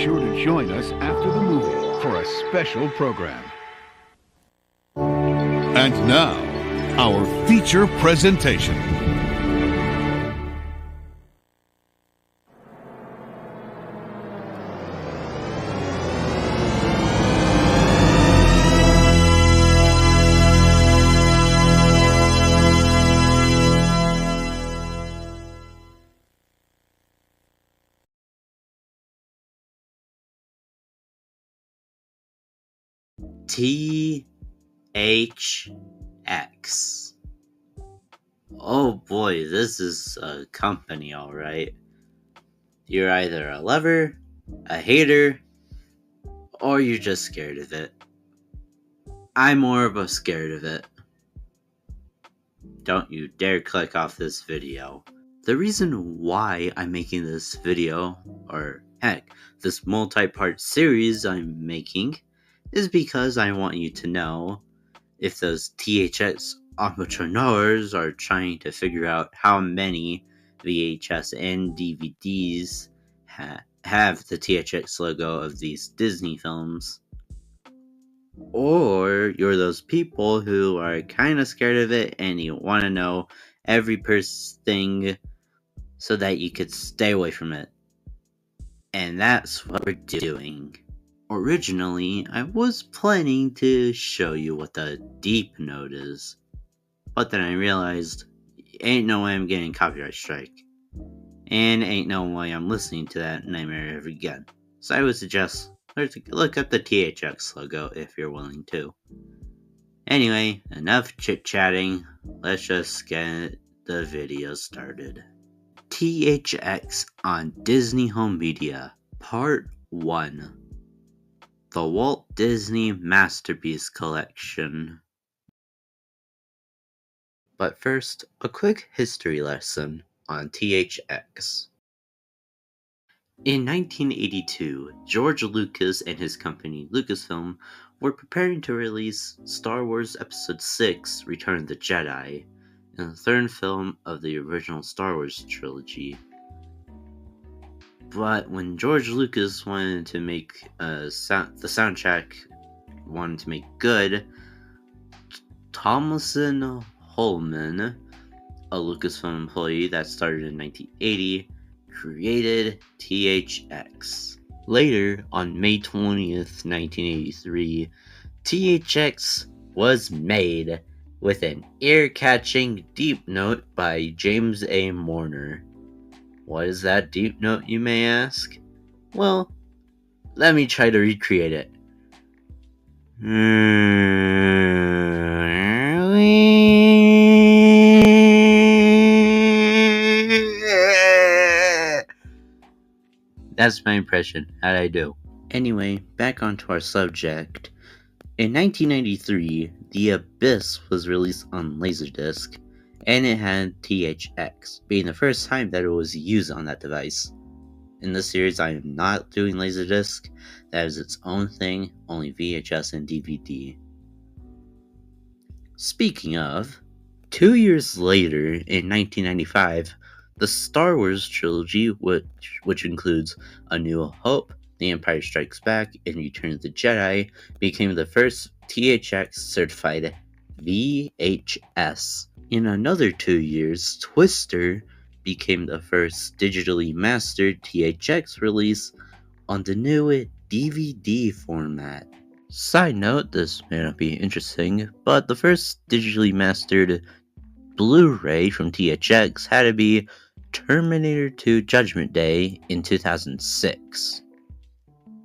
sure to join us after the movie for a special program. And now, our feature presentation. THX. Oh boy, this is a company, alright. You're either a lover, a hater, or you're just scared of it. I'm more of a scared of it. Don't you dare click off this video. The reason why I'm making this video, or heck, this multi-part series I'm making, is because I want you to know if those THX entrepreneurs are trying to figure out how many VHS and DVDs have the THX logo of these Disney films, or you're those people who are kind of scared of it and you want to know every thing so that you could stay away from it. And that's what we're doing. Originally, I was planning to show you what the deep note is, but then I realized ain't no way I'm getting copyright strike, and ain't no way I'm listening to that nightmare ever again. So I would suggest look up the THX logo if you're willing to. Anyway, enough chit-chatting, let's just get the video started. THX on Disney Home Media, Part 1. The Walt Disney Masterpiece Collection. But first, a quick history lesson on THX. In 1982, George Lucas and his company, Lucasfilm, were preparing to release Star Wars Episode 6, Return of the Jedi, and the third film of the original Star Wars trilogy. But when George Lucas wanted to make the soundtrack wanted to make good, Tomlinson Holman, a Lucasfilm employee that started in 1980, created THX. Later, on May 20th, 1983, THX was made with an ear-catching deep note by James A. Morner. What is that deep note, you may ask? Well, let me try to recreate it. That's my impression. How'd I do? Anyway, back onto our subject. In 1993, The Abyss was released on Laserdisc, and it had THX, being the first time that it was used on that device. In this series, I am not doing Laserdisc. That is its own thing, only VHS and DVD. Speaking of, 2 years later, in 1995, the Star Wars trilogy, which includes A New Hope, The Empire Strikes Back, and Return of the Jedi, became the first THX certified VHS. In another 2 years, Twister became the first digitally mastered THX release on the new DVD format. Side note, this may not be interesting, but the first digitally mastered Blu-ray from THX had to be Terminator 2 Judgment Day in 2006.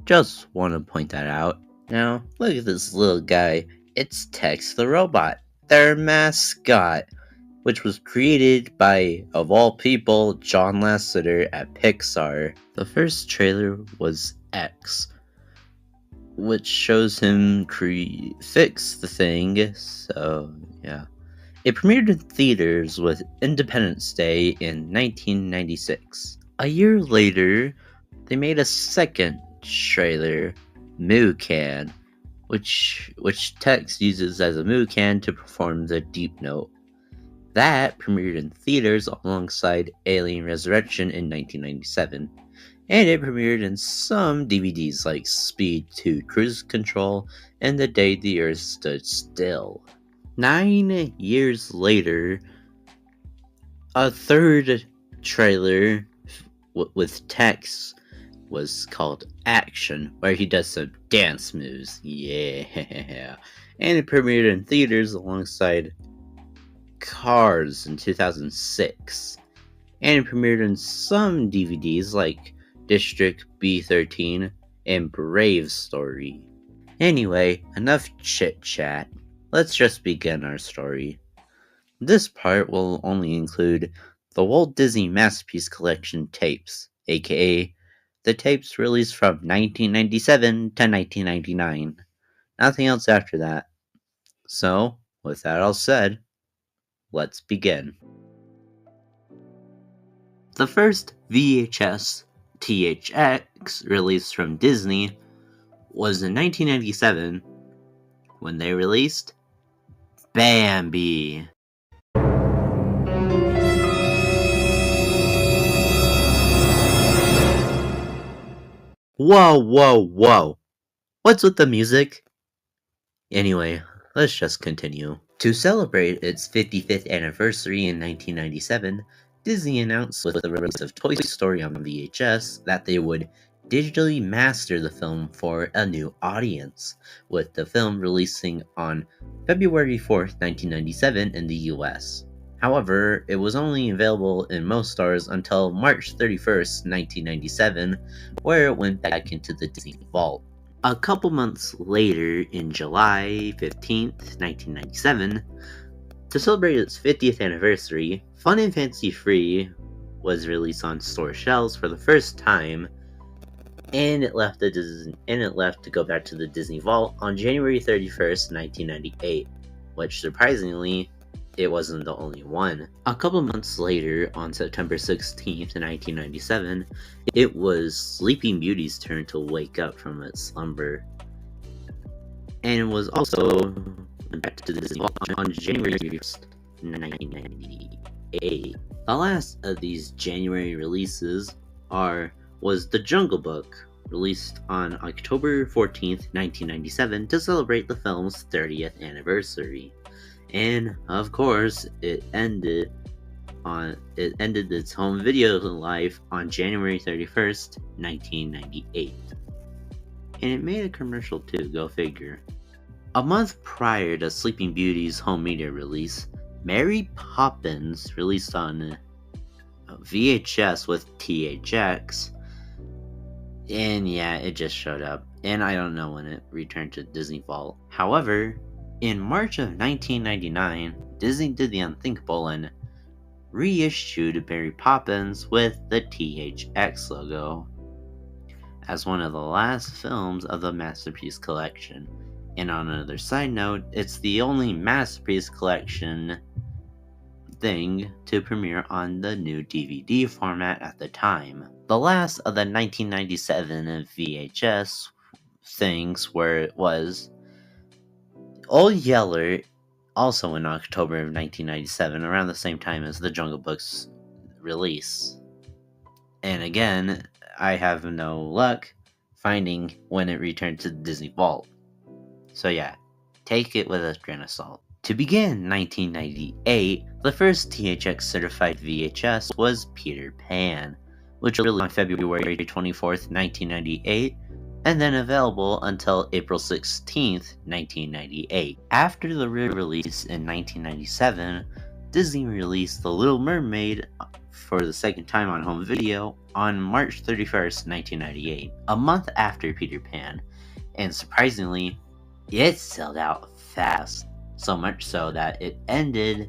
Just want to point that out. Now, look at this little guy. It's Tex the Robot, their mascot, which was created by, of all people, John Lasseter at Pixar. The first trailer was X, which shows him fix the thing, so yeah. It premiered in theaters with Independence Day in 1996. A year later, they made a second trailer, Moo Can, which Tex uses as a Moo Can to perform the deep note. That premiered in theaters alongside Alien Resurrection in 1997. and it premiered in some DVDs like Speed to Cruise Control and The Day the Earth Stood Still. 9 years later, a third trailer with text was called Action, where he does some dance moves. Yeah. And it premiered in theaters alongside Cars in 2006. And it premiered in some DVDs like District B13 and Brave Story. Anyway, enough chit chat. Let's just begin our story. This part will only include the Walt Disney Masterpiece Collection tapes, aka the tapes released from 1997 to 1999. Nothing else after that. So, with that all said, let's begin. The first VHS THX release from Disney was in 1997 when they released Bambi. Whoa. What's with the music? Anyway, let's just continue. To celebrate its 55th anniversary in 1997, Disney announced with the release of Toy Story on VHS that they would digitally master the film for a new audience, with the film releasing on February 4th, 1997 in the US. However, it was only available in most stores until March 31st, 1997, where it went back into the Disney Vault. A couple months later, in July 15th, 1997, to celebrate its 50th anniversary, Fun and Fancy Free was released on store shelves for the first time, and it left to go back to the Disney Vault on January 31st, 1998, which surprisingly, it wasn't the only one. A couple months later, on September 16th, 1997, it was Sleeping Beauty's turn to wake up from its slumber. And it was also back to the Disney Vault on January 1st, 1998. The last of these January releases was The Jungle Book, released on October 14th, 1997 to celebrate the film's 30th anniversary. And of course, it ended its home video life on January 31st, 1998. And it made a commercial too, go figure. A month prior to Sleeping Beauty's home media release, Mary Poppins released on VHS with THX. And yeah, it just showed up. And I don't know when it returned to Disney Vault. However, in March of 1999, Disney did the unthinkable and reissued Mary Poppins with the THX logo as one of the last films of the Masterpiece Collection. And on another side note, it's the only Masterpiece Collection thing to premiere on the new DVD format at the time. The last of the 1997 VHS things was Old Yeller, also in October of 1997, around the same time as the Jungle Book's release. And again, I have no luck finding when it returned to the Disney Vault. So yeah, take it with a grain of salt. To begin 1998, the first THX certified VHS was Peter Pan, which was released on February 24th, 1998, and then available until April 16th, 1998. After the re-release in 1997, Disney released The Little Mermaid for the second time on home video on March 31st, 1998, a month after Peter Pan, and surprisingly, it sold out fast, so much so that it ended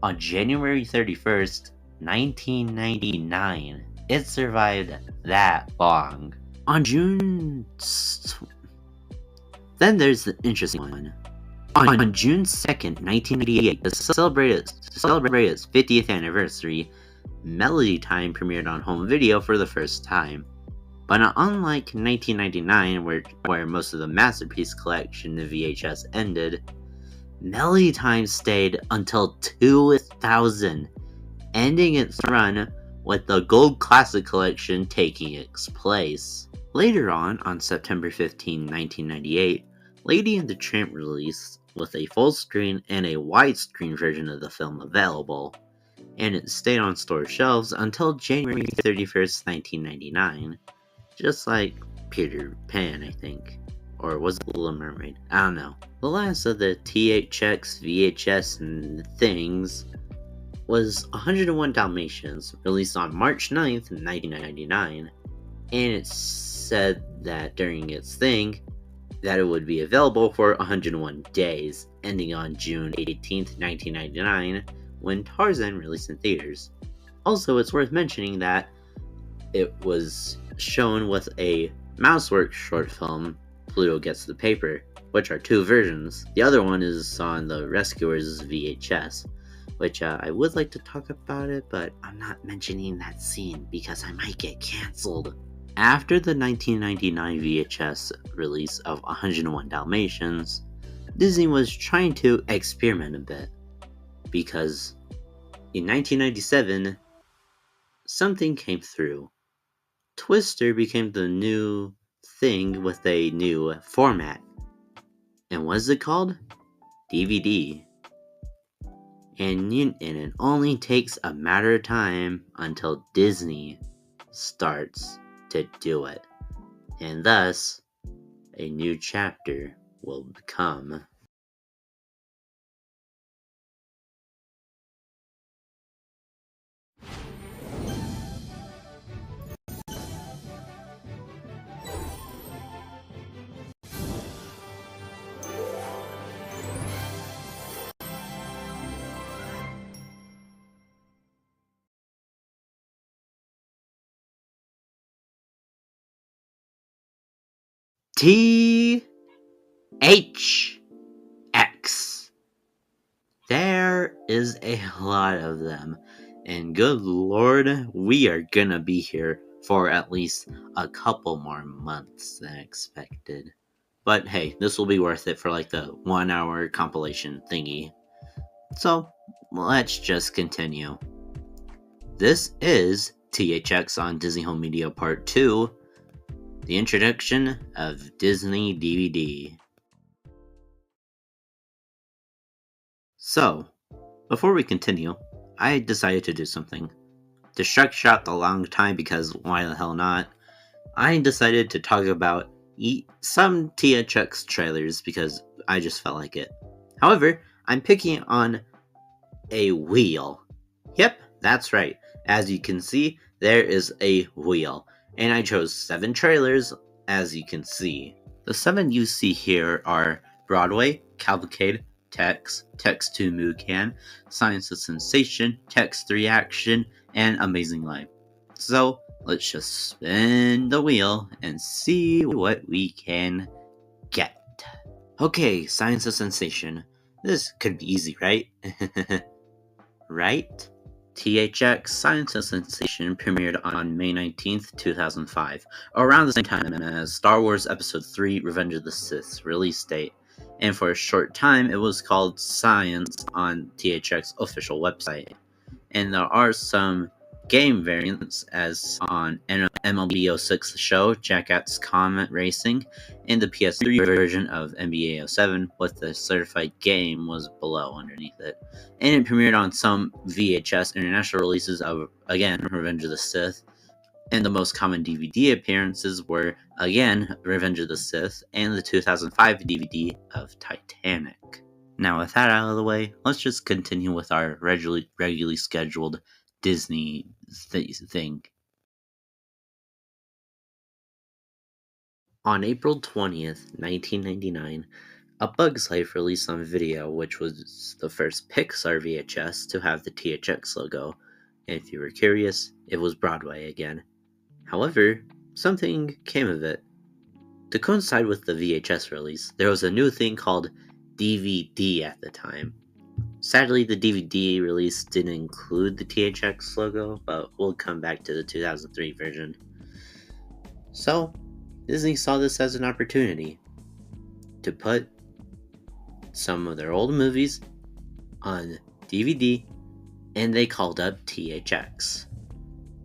on January 31st, 1999. It survived that long. On June... Then there's the interesting one. On June 2nd, 1988, to celebrate its 50th anniversary, Melody Time premiered on home video for the first time. But unlike 1999, where most of the Masterpiece Collection of VHS ended, Melody Time stayed until 2000, ending its run with the Gold Classic Collection taking its place. Later on September 15, 1998, Lady and the Tramp released with a full screen and a widescreen version of the film available, and it stayed on store shelves until January 31st, 1999, just like Peter Pan, I think. Or was it Little Mermaid? I don't know. The last of the THX, VHS, and things was 101 Dalmatians, released on March 9th, 1999, and it said that during its thing, that it would be available for 101 days, ending on June 18th, 1999, when Tarzan released in theaters. Also, it's worth mentioning that it was shown with a Mouseworks short film, Pluto Gets the Paper, which are two versions. The other one is on the Rescuers VHS, which I would like to talk about it, but I'm not mentioning that scene because I might get cancelled. After the 1999 VHS release of 101 Dalmatians, Disney was trying to experiment a bit, because in 1997, something came through. Twister became the new thing with a new format. And what is it called? DVD. And it only takes a matter of time until Disney starts to do it. And thus, a new chapter will come. THX. There is a lot of them, and good lord, we are gonna be here for at least a couple more months than expected. But hey, this will be worth it for like the 1 hour compilation thingy. So, let's just continue. This is THX on Disney Home Media Part 2, the introduction of Disney DVD. So, before we continue, I decided to do something. To stretch shot the long time, because why the hell not? I decided to talk about some THX trailers because I just felt like it. However, I'm picking on a wheel. Yep, that's right. As you can see, there is a wheel. And I chose 7 trailers, as you can see. The 7 you see here are Broadway, Cavalcade, THX, THX 2 Mucan, Science of Sensation, THX 3 Action, and Amazing Life. So, let's just spin the wheel and see what we can get. Okay, Science of Sensation. This could be easy, right? Right? THX Science of Sensation premiered on May 19th, 2005, around the same time as Star Wars Episode 3 Revenge of the Sith release date, and for a short time it was called Science on THX official website. And there are some game variants, as on MLB 06 The Show, Jackass Comet Racing, and the PS3 version of NBA 07 with the certified game was below underneath it. And it premiered on some VHS international releases of, again, Revenge of the Sith. And the most common DVD appearances were, again, Revenge of the Sith and the 2005 DVD of Titanic. Now, with that out of the way, let's just continue with our regularly scheduled Disney thing. On April 20th, 1999, A Bug's Life released on video, which was the first Pixar VHS to have the THX logo. And if you were curious, it was Broadway again. However, something came of it. To coincide with the VHS release, there was a new thing called DVD at the time. Sadly, the DVD release didn't include the THX logo, but we'll come back to the 2003 version. So, Disney saw this as an opportunity to put some of their old movies on DVD, and they called up THX.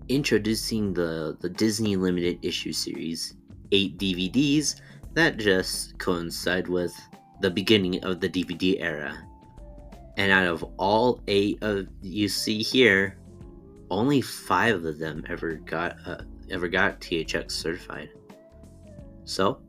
introducing the Disney limited issue series, 8 DVDs that just coincide with the beginning of the DVD era. And out of all 8 of you see here, only 5 of them ever got THX certified. So,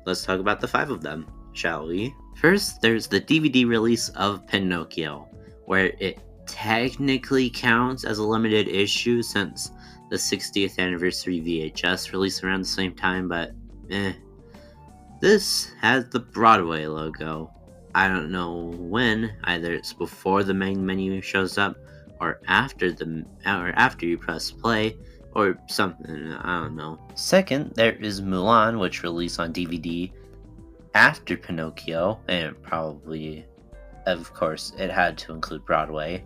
let's talk about the 5 of them, shall we? First, there's the DVD release of Pinocchio, where it technically counts as a limited issue since the 60th anniversary VHS released around the same time, but This has the Broadway logo. I don't know when, either it's before the main menu shows up, or after you press play, or something, I don't know. Second, there is Mulan, which released on DVD after Pinocchio, and probably, of course, it had to include Broadway.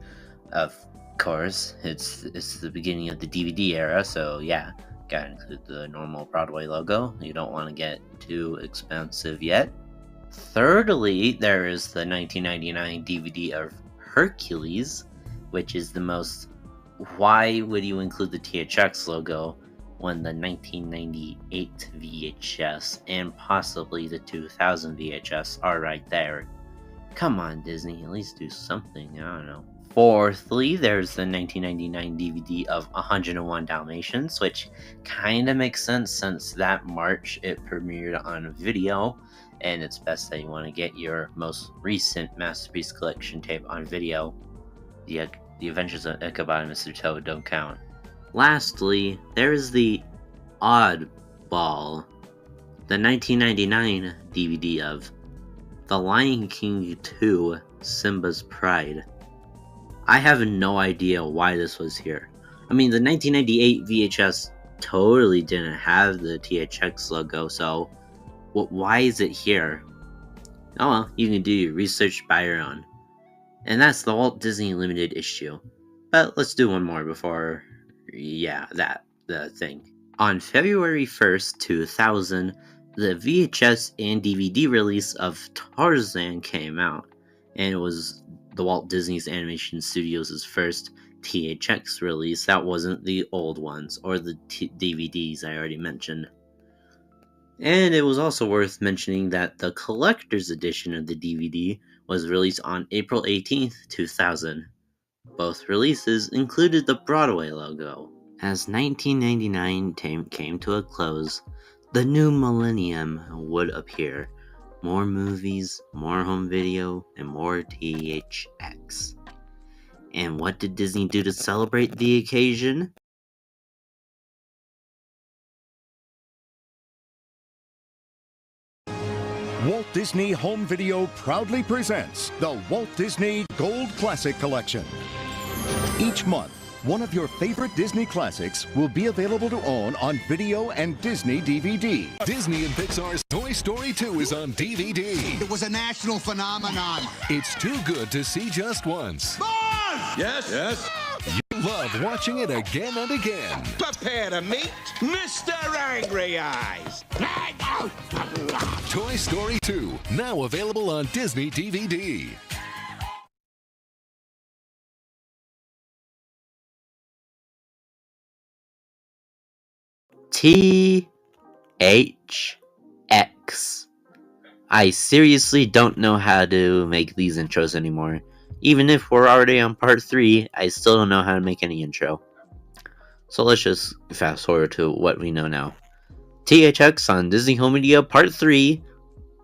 Of course, it's the beginning of the DVD era, so yeah, gotta include the normal Broadway logo. You don't want to get too expensive yet. Thirdly, there is the 1999 DVD of Hercules, which is the most. Why would you include the THX logo when the 1998 VHS and possibly the 2000 VHS are right there? Come on, Disney, at least do something, I don't know. Fourthly, there's the 1999 DVD of 101 Dalmatians, which kind of makes sense since that March it premiered on video, and it's best that you want to get your most recent Masterpiece Collection tape on video. The Adventures of Ichabod and Mr. Toad don't count. Lastly, there is the Oddball, the 1999 DVD of The Lion King 2, Simba's Pride. I have no idea why this was here. I mean, the 1998 VHS totally didn't have the THX logo, so why is it here? Oh well, you can do your research by your own. And that's the Walt Disney Limited issue. But let's do one more before, the thing. On February 1st, 2000, the VHS and DVD release of Tarzan came out, and it was the Walt Disney's Animation Studios' first THX release that wasn't the old ones, or the DVDs I already mentioned. And it was also worth mentioning that the collector's edition of the DVD was released on April 18th, 2000. Both releases included the Broadway logo. As 1999 came to a close, the new millennium would appear. More movies, more home video, and more THX. And what did Disney do to celebrate the occasion? Walt Disney Home Video proudly presents the Walt Disney Gold Classic Collection. Each month, one of your favorite Disney classics will be available to own on video and Disney DVD. Disney and Pixar's Toy Story 2 is on DVD. It was a national phenomenon. It's too good to see just once. Buzz! Yes? You love watching it again and again. Prepare to meet Mr. Angry Eyes. Toy Story 2, now available on Disney DVD. THX. I seriously don't know how to make these intros anymore. Even if we're already on part 3, I still don't know how to make any intro. So let's just fast forward to what we know now. THX on Disney Home Media Part 3,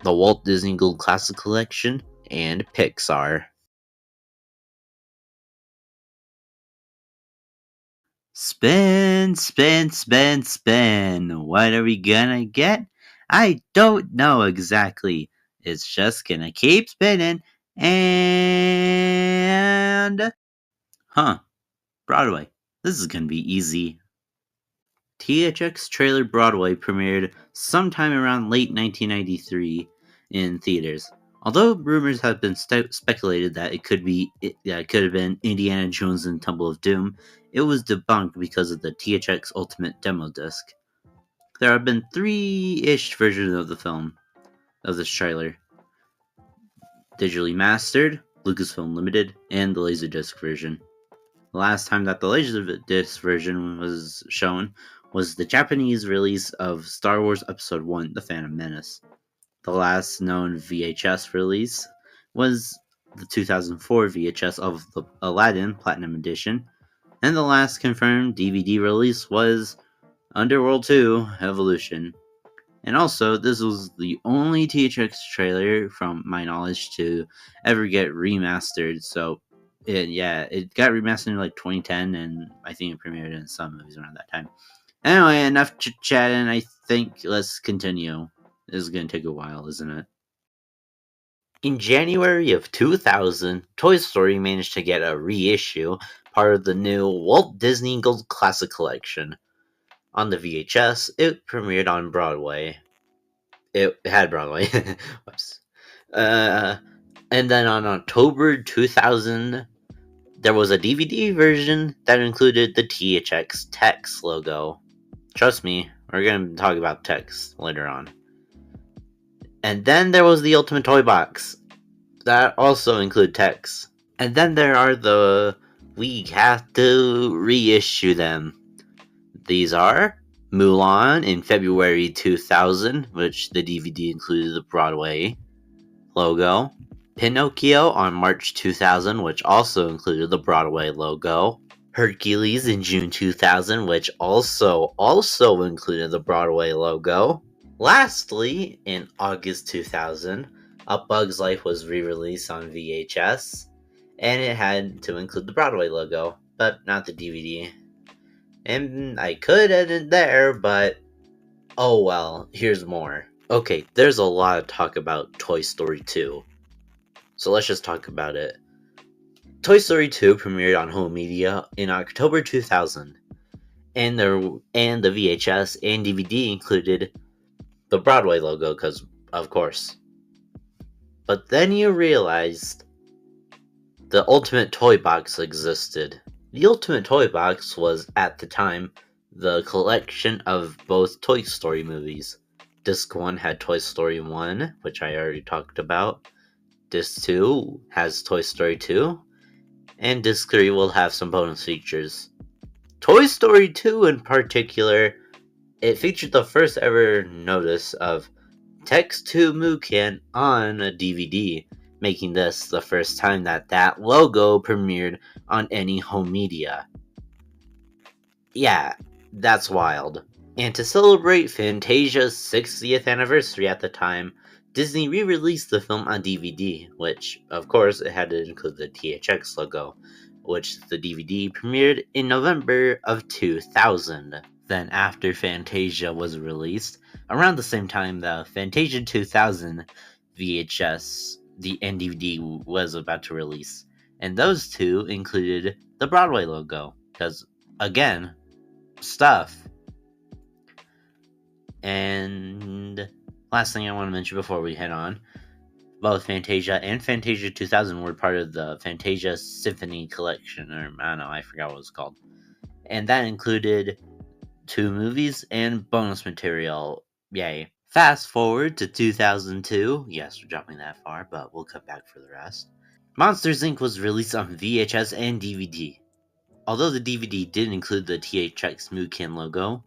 the Walt Disney Gold Classic Collection, and Pixar. Spin, spin, spin, spin. What are we gonna get? I don't know exactly. It's just gonna keep spinning and... Broadway. This is gonna be easy. THX Trailer Broadway premiered sometime around late 1993 in theaters. Although rumors have been speculated that it could have been Indiana Jones and Temple of Doom, it was debunked because of the THX Ultimate Demo Disc. There have been 3-ish versions of the film, of this trailer. Digitally mastered, Lucasfilm Limited, and the Laserdisc version. The last time that the Laserdisc version was shown was the Japanese release of Star Wars Episode 1, The Phantom Menace. The last known VHS release was the 2004 VHS of the Aladdin Platinum Edition, and the last confirmed DVD release was Underworld 2 Evolution. And also, this was the only THX trailer, from my knowledge, to ever get remastered. So, it got remastered in like 2010, and I think it premiered in some movies around that time. Anyway, enough chit-chatting. I think let's continue. This is going to take a while, isn't it? In January of 2000, Toy Story managed to get a reissue, part of the new Walt Disney Gold Classic Collection. On the VHS, it premiered on Broadway. It had Broadway. Whoops. And then on October 2000, there was a DVD version that included the THX logo. Trust me, we're going to talk about THX later on. And then there was the Ultimate Toy Box. That also included THX. And then there are we have to reissue them. These are Mulan in February 2000, which the DVD included the Broadway logo. Pinocchio on March 2000, which also included the Broadway logo. Hercules in June 2000, which also included the Broadway logo. Lastly, in August 2000, A Bug's Life was re-released on VHS, and it had to include the Broadway logo, but not the DVD. And I could end it there, but oh well, here's more. Okay, there's a lot of talk about Toy Story 2, so let's just talk about it. Toy Story 2 premiered on home media in October 2000, and the VHS and DVD included the Broadway logo, because of course. But then you realized the Ultimate Toy Box existed. The Ultimate Toy Box was, at the time, the collection of both Toy Story movies. Disc 1 had Toy Story 1, which I already talked about. Disc 2 has Toy Story 2. And Disc 3 will have some bonus features. Toy Story 2 in particular, it featured the first ever notice of THX 2 Mukan on a DVD, making this the first time that logo premiered on any home media. Yeah, that's wild. And to celebrate Fantasia's 60th anniversary at the time, Disney re-released the film on DVD, which, of course, it had to include the THX logo, which the DVD premiered in November of 2000. Then after Fantasia was released, around the same time the Fantasia 2000 VHS and DVD was about to release, and those two included the Broadway logo, because, again, stuff. And last thing I want to mention before we head on, both Fantasia and Fantasia 2000 were part of the Fantasia Symphony Collection, or I don't know, I forgot what it was called. And that included 2 movies and bonus material. Yay. Fast forward to 2002. Yes, we're jumping that far, but we'll come back for the rest. Monsters Inc. was released on VHS and DVD. Although the DVD didn't include the THX Mukan logo,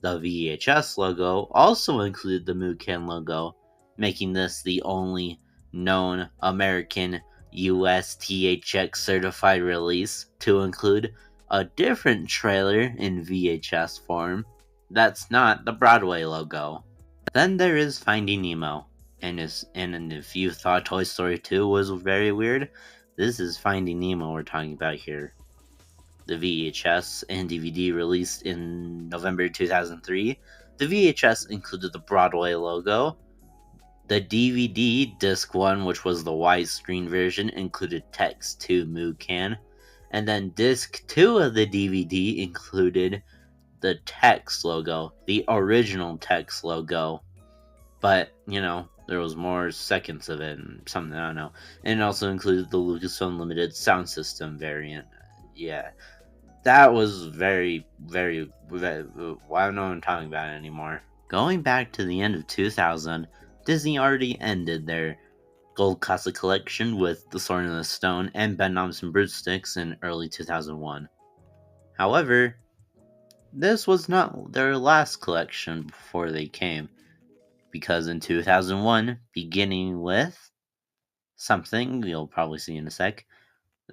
the VHS logo also included the Mukan logo, making this the only known American US THX certified release to include a different trailer in VHS form that's not the Broadway logo. Then there is Finding Nemo, and if you thought Toy Story 2 was very weird, this is Finding Nemo we're talking about here. The VHS and DVD released in November 2003. The VHS included the Broadway logo. The DVD, Disc 1, which was the widescreen version, included THX 2 Mukan. And then Disc 2 of the DVD included the THX logo, the original THX logo. But, there was more seconds of it and something, I don't know. And it also included the Lucasfilm Limited sound system variant. Yeah. That was very, very, I don't know what I'm talking about anymore. Going back to the end of 2000, Disney already ended their Gold Classic Collection with The Sword and the Stone and Bedknobs and Broomsticks in early 2001. However, this was not their last collection before they came, because in 2001, beginning with something you'll probably see in a sec,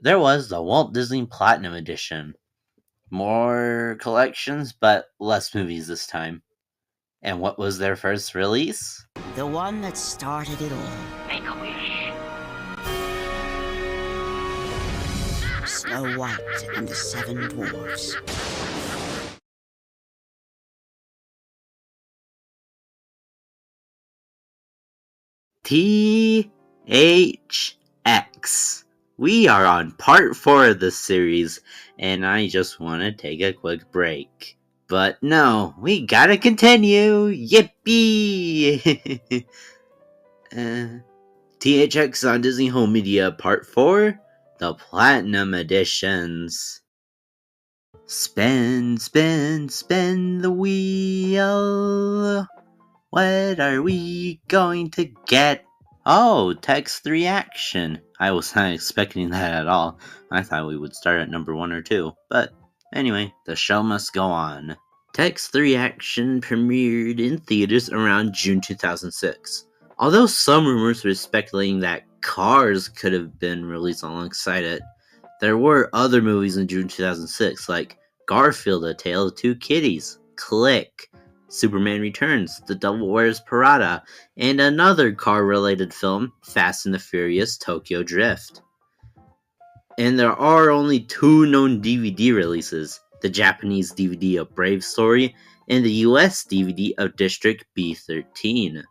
there was the Walt Disney Platinum Edition. More collections, but less movies this time. And what was their first release? The one that started it all. Make a wish. Snow White and the Seven Dwarfs. THX. We are on part 4 of this series, and I just want to take a quick break. But no, we gotta continue! Yippee! THX on Disney Home Media Part 4, the Platinum Editions. Spin, spin, spin the wheel. What are we going to get? Oh, Text 3 Action. I was not expecting that at all. I thought we would start at number 1 or 2. But anyway, the show must go on. Text 3 Action premiered in theaters around June 2006. Although some rumors were speculating that Cars could have been released alongside it, there were other movies in June 2006 like Garfield: A Tale of Two Kitties, Click, Superman Returns, The Devil Wears Prada, and another car-related film, Fast and the Furious: Tokyo Drift. And there are only 2 known DVD releases, the Japanese DVD of Brave Story and the US DVD of District B13.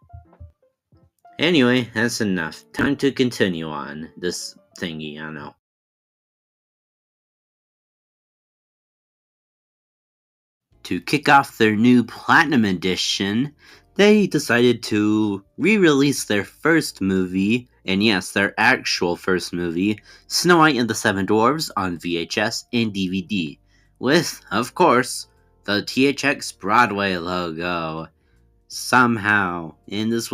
Anyway, that's enough. Time to continue on this thingy, I know. To kick off their new Platinum Edition, they decided to re-release their first movie, and yes, their actual first movie, Snow White and the Seven Dwarfs on VHS and DVD, with, of course, the THX Broadway logo. Somehow, and this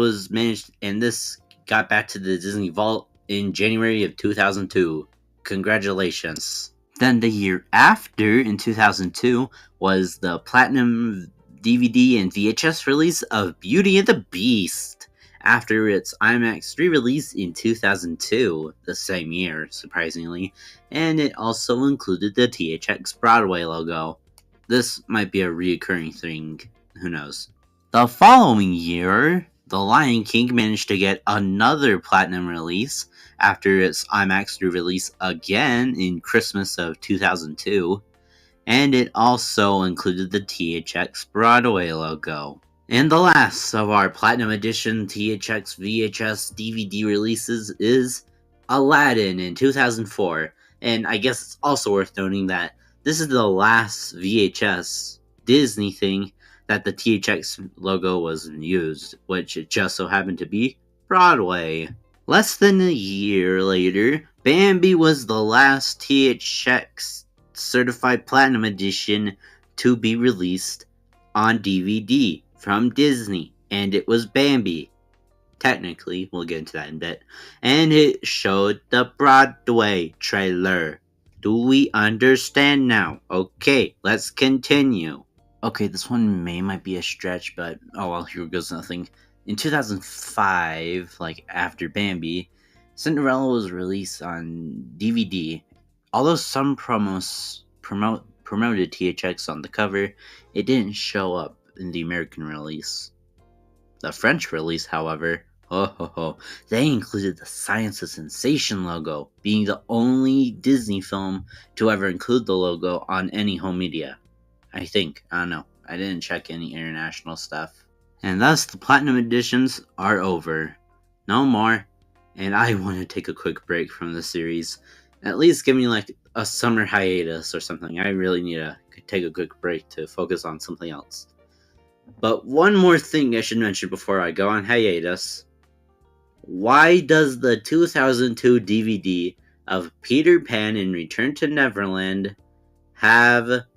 got back to the Disney Vault in January of 2002. Congratulations. Then the year after, in 2002, was the Platinum DVD and VHS release of Beauty and the Beast, after its IMAX re-release in 2002, the same year, surprisingly, and it also included the THX Broadway logo. This might be a reoccurring thing, who knows. The following year, The Lion King managed to get another Platinum release after its IMAX re-release again in Christmas of 2002, and it also included the THX Broadway logo. And the last of our Platinum Edition THX VHS DVD releases is Aladdin in 2004, and I guess it's also worth noting that this is the last VHS Disney thing that the THX logo was used, which it just so happened to be Broadway. Less than a year later, Bambi was the last THX certified Platinum Edition to be released on DVD from Disney, and it was Bambi. Technically, we'll get into that in a bit, and it showed the Broadway trailer. Do we understand now? Okay, let's continue. Okay, this one might be a stretch, but oh well, here goes nothing. In 2005, like after Bambi, Cinderella was released on DVD. Although some promoted THX on the cover, it didn't show up in the American release. The French release, however, they included the Science of Sensation logo, being the only Disney film to ever include the logo on any home media. I think. I don't know. I didn't check any international stuff. And thus, the Platinum Editions are over. No more. And I want to take a quick break from the series. At least give me like a summer hiatus or something. I really need to take a quick break to focus on something else. But one more thing I should mention before I go on hiatus. Why does the 2002 DVD of Peter Pan and Return to Neverland have the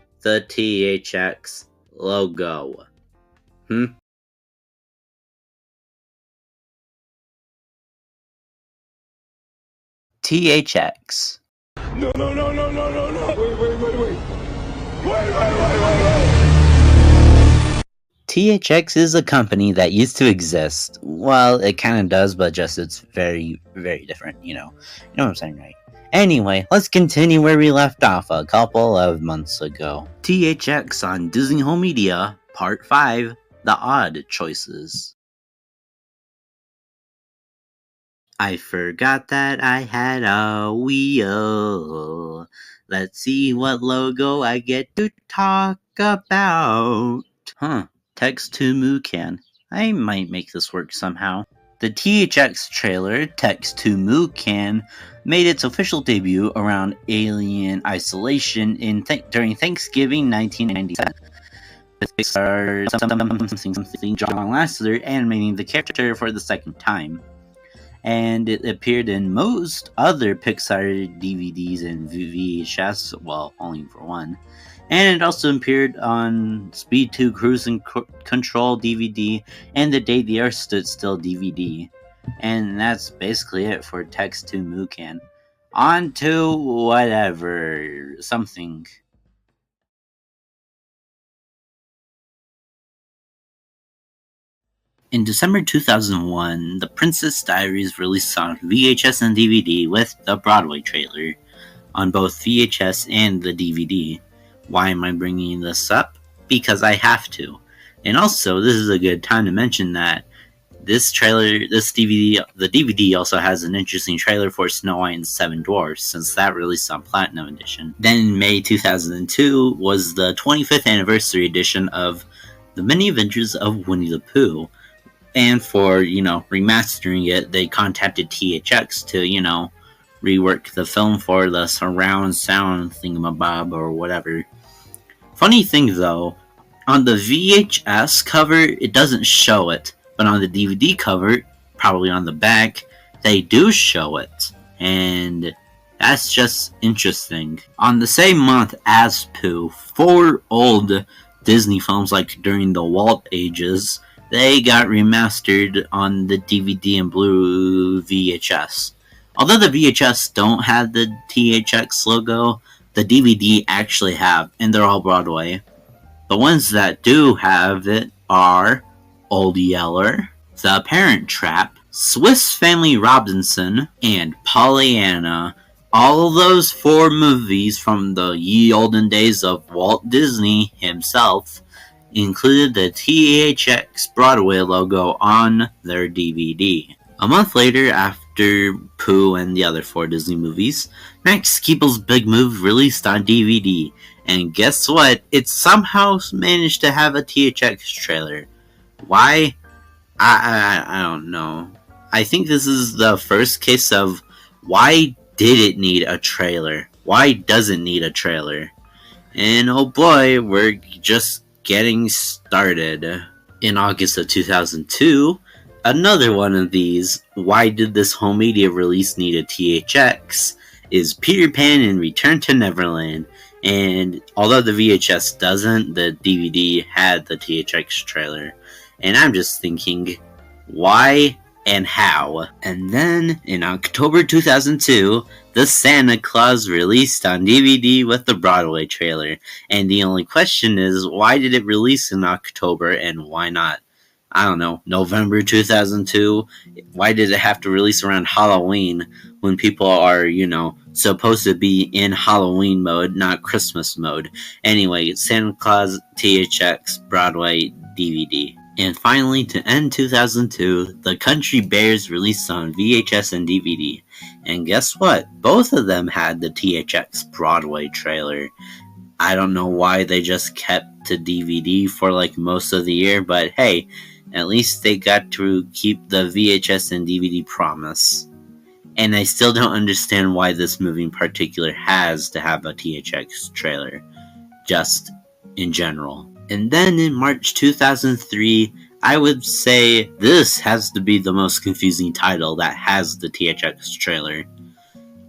THX logo? THX. No, no, no, no, no, no, no. Wait. THX is a company that used to exist. Well, it kind of does, but just it's very, very different, you know. You know what I'm saying, right? Anyway, let's continue where we left off a couple of months ago. THX on Disney Home Media, Part 5, The Odd Choices. I forgot that I had a wheel. Let's see what logo I get to talk about. Text to Mucan. I might make this work somehow. The THX trailer, Text to Mucan, made its official debut around Alien Isolation during Thanksgiving 1997. Pixar something John Lasseter animating the character for the second time. And it appeared in most other Pixar DVDs and VHS, well, only for one. And it also appeared on Speed 2 Cruise Control DVD and The Day the Earth Stood Still DVD. And that's basically it for Text to Mucan. On to whatever, something. In December 2001, The Princess Diaries released on VHS and DVD with the Broadway trailer on both VHS and the DVD. Why am I bringing this up? Because I have to. And also, this is a good time to mention that the DVD also has an interesting trailer for Snow White and the Seven Dwarfs, since that released on Platinum Edition. Then in May 2002 was the 25th anniversary edition of The Many Adventures of Winnie the Pooh. And for, remastering it, they contacted THX to, rework the film for the surround sound thingamabob or whatever. Funny thing though, on the VHS cover, it doesn't show it, but on the DVD cover, probably on the back, they do show it. And that's just interesting. On the same month as Pooh, 4 old Disney films like during the Walt ages, they got remastered on the DVD and Blue VHS. Although the VHS don't have the THX logo, the DVD actually have, and they're all Broadway. The ones that do have it are Old Yeller, The Parent Trap, Swiss Family Robinson, and Pollyanna. All of those 4 movies from the ye olden days of Walt Disney himself included the THX Broadway logo on their DVD. A month later, after Pooh and the other 4 Disney movies, Max Keeble's Big Move released on DVD, and guess what? It somehow managed to have a THX trailer. Why? I don't know. I think this is the first case of why did it need a trailer? Why does it need a trailer? And oh boy, we're just getting started. In August of 2002, another one of these, why did this home media release need a THX, is Peter Pan and Return to Neverland. And although the VHS doesn't, the DVD had the THX trailer. And I'm just thinking, why and how? And then, in October 2002, The Santa Claus released on DVD with the Broadway trailer. And the only question is, why did it release in October and why not, I don't know, November 2002? Why did it have to release around Halloween when people are, supposed to be in Halloween mode, not Christmas mode? Anyway, Santa Claus THX Broadway DVD. And finally, to end 2002, The Country Bears released on VHS and DVD. And guess what? Both of them had the THX Broadway trailer. I don't know why they just kept to DVD for most of the year, but hey, at least they got to keep the VHS and DVD promise. And I still don't understand why this movie in particular has to have a THX trailer, just in general. And then in March 2003, I would say this has to be the most confusing title that has the THX trailer.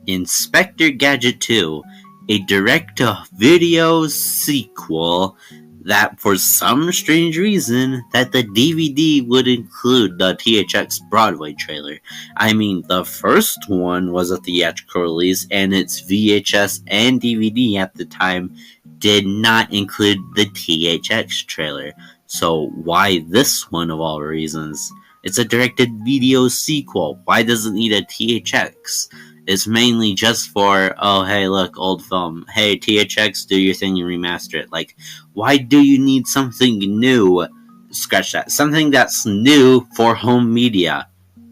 Inspector Gadget 2, a direct-to-video sequel that for some strange reason that the DVD would include the THX Broadway trailer. I mean, the first one was a theatrical release, and its VHS and DVD at the time did not include the THX trailer. So why this one of all reasons? It's a directed video sequel. Why does it need a THX? It's mainly just for, oh hey look, old film. Hey THX, do your thing and remaster it. Like, why do you need something new? Scratch that. Something that's new for home media.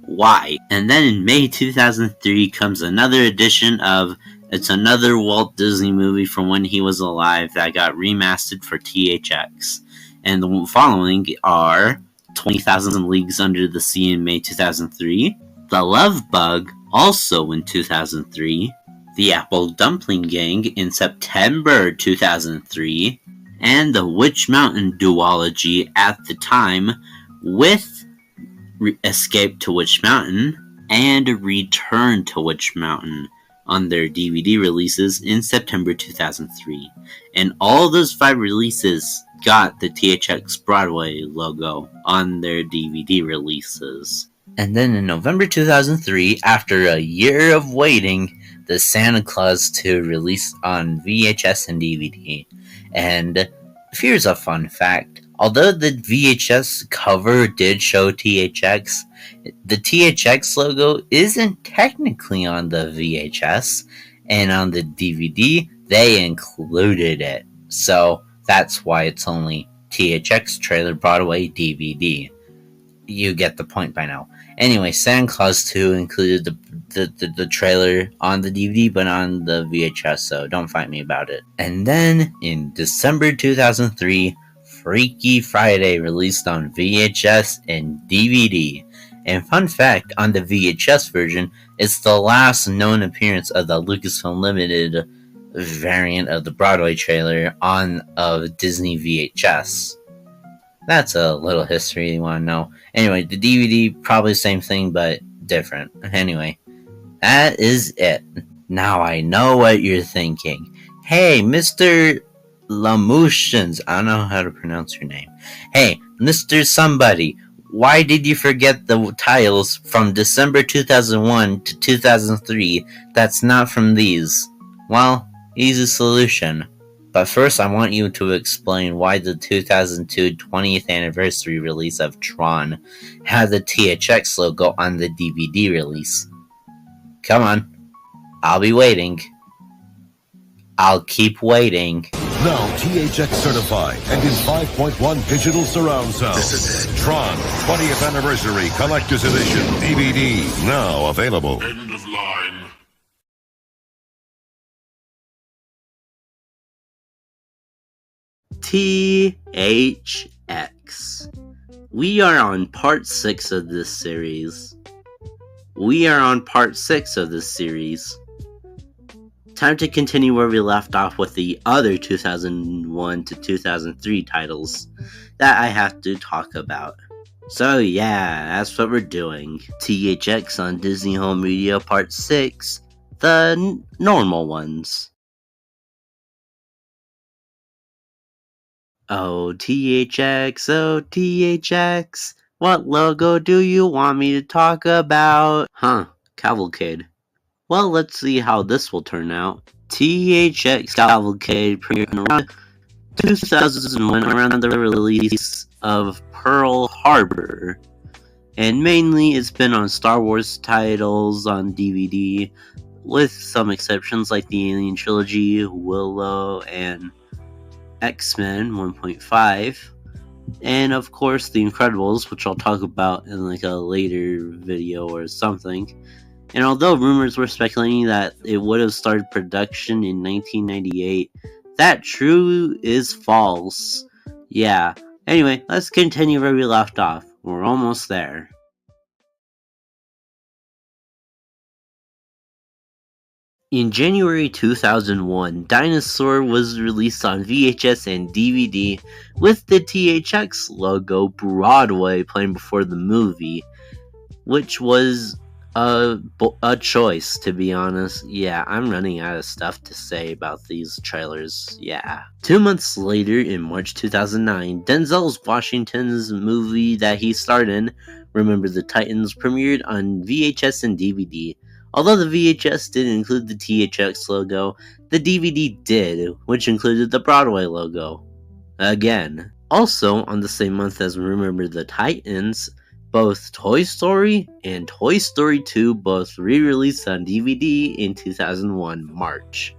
Why? And then in May 2003 comes another edition of It's Another Walt Disney Movie from when he was alive that got remastered for THX. And the following are 20,000 Leagues Under the Sea in May 2003, The Love Bug, also in 2003, The Apple Dumpling Gang in September 2003, and The Witch Mountain duology at the time with Escape to Witch Mountain and Return to Witch Mountain on their DVD releases in September 2003. And all those 5 releases got the THX Broadway logo on their DVD releases. And then in November 2003, after a year of waiting, the Santa Claus 2 released on VHS and DVD. And here's a fun fact. Although the VHS cover did show THX, the THX logo isn't technically on the VHS, and on the DVD, they included it. So that's why it's only THX Trailer Broadway DVD. You get the point by now. Anyway, Santa Claus 2 included the trailer on the DVD, but on the VHS, so don't fight me about it. And then, in December 2003, Freaky Friday released on VHS and DVD. And fun fact, on the VHS version, it's the last known appearance of the Lucasfilm Limited variant of the Broadway trailer on a Disney VHS. That's a little history you want to know. Anyway, the DVD, probably the same thing, but different. Anyway, that is it. Now I know what you're thinking. Hey, Mr. Lamushins, I don't know how to pronounce your name. Hey, Mr. Somebody, why did you forget the titles from December 2001 to 2003 that's not from these? Well, easy solution. But first, I want you to explain why the 2002 20th anniversary release of Tron had the THX logo on the DVD release. Come on. I'll be waiting. I'll keep waiting. Now THX certified and in 5.1 digital surround sound. This is it. Tron 20th Anniversary Collector's Edition DVD now available. End of line. THX. We are on part 6 of this series. Time to continue where we left off with the other 2001 to 2003 titles that I have to talk about. So yeah, that's what we're doing. THX on Disney Home Media Part 6, the normal ones. Oh THX, what logo do you want me to talk about? Cavalcade. Well, let's see how this will turn out. THX Cavalcade premiered around 2001 around the release of Pearl Harbor. And mainly it's been on Star Wars titles on DVD, with some exceptions like the Alien Trilogy, Willow, and X-Men 1.5, and of course The Incredibles, which I'll talk about in like a later video or something. And although rumors were speculating that it would have started production in 1998, that true is false. Yeah. Anyway, let's continue where we left off. We're almost there. In January 2001, Dinosaur was released on VHS and DVD with the THX logo Broadway playing before the movie, which was a choice, to be honest. Yeah, I'm running out of stuff to say about these trailers. Yeah. 2 months later, in March 2009, Denzel's Washington's movie that he starred in, Remember the Titans, premiered on VHS and DVD. Although the VHS didn't include the THX logo, the DVD did, which included the Broadway logo. Again. Also, on the same month as Remember the Titans, both Toy Story and Toy Story 2 both re-released on DVD in 2001 March.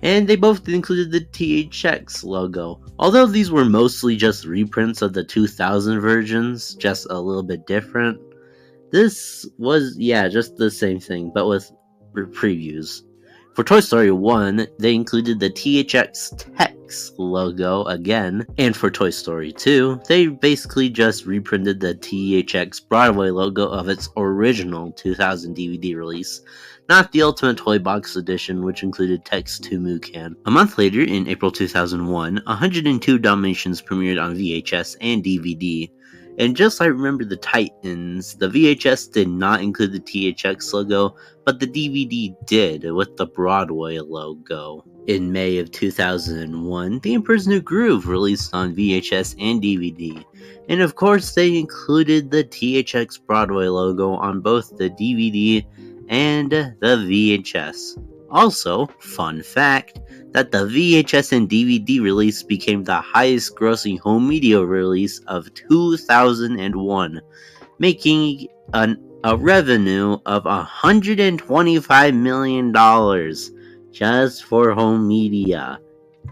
And they both included the THX logo. Although these were mostly just reprints of the 2000 versions, just a little bit different, this was, just the same thing, but with previews. For Toy Story 1, they included the THX Tex logo again, and for Toy Story 2, they basically just reprinted the THX Broadway logo of its original 2000 DVD release, not the Ultimate Toy Box edition, which included Tex 2 Moo Can. A month later, in April 2001, 102 Dalmatians premiered on VHS and DVD. And just like Remember the Titans, the VHS did not include the THX logo, but the DVD did, with the Broadway logo. In May of 2001, The Emperor's New Groove released on VHS and DVD. And of course, they included the THX Broadway logo on both the DVD and the VHS. Also, fun fact, that the VHS and DVD release became the highest grossing home media release of 2001, making a revenue of $125 million just for home media.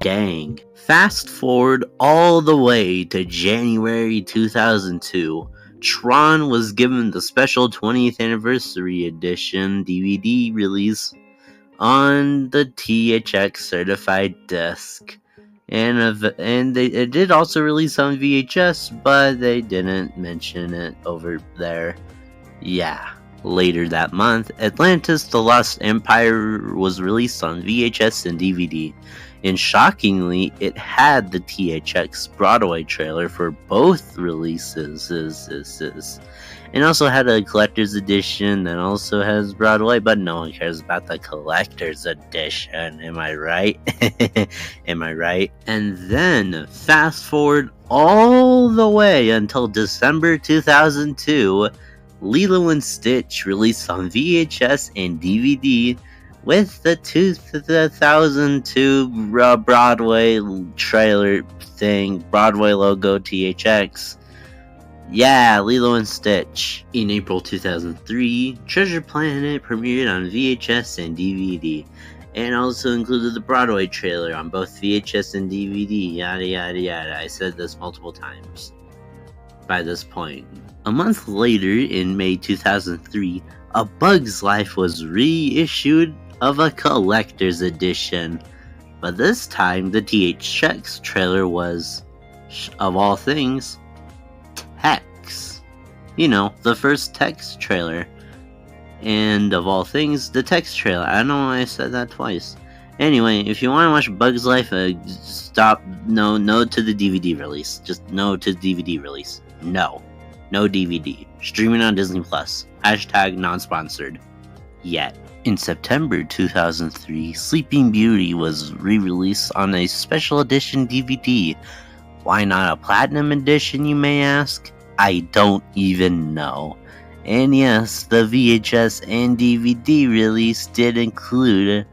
Dang. Fast forward all the way to January 2002. Tron was given the special 20th anniversary edition DVD release on the THX certified disc, and it did also release on VHS, but they didn't mention it over there. Yeah. Later that month, Atlantis: The Lost Empire was released on VHS and DVD, and shockingly, it had the THX Broadway trailer for both releases. And also had a collector's edition that also has Broadway, but no one cares about the collector's edition. Am I right? Am I right? And then, fast forward all the way until December 2002, Lilo and Stitch released on VHS and DVD with the 2002 Broadway trailer thing, Broadway logo THX. Yeah, Lilo and Stitch. In April 2003, Treasure Planet premiered on VHS and DVD, and also included the Broadway trailer on both VHS and DVD, yada yada yada. I said this multiple times by this point. A month later, in May 2003, A Bug's Life was reissued of a collector's edition, but this time the THX trailer was, of all things, Tex. You know, the first Tex trailer. And of all things, the Tex trailer. I don't know why I said that twice. Anyway, if you want to watch Bug's Life, stop. No to the DVD release. Just no to the DVD release. No DVD. Streaming on Disney Plus. # non-sponsored. Yet. In September 2003, Sleeping Beauty was re-released on a special edition DVD. Why not a platinum edition, you may ask? I don't even know. And yes, the VHS and DVD release did include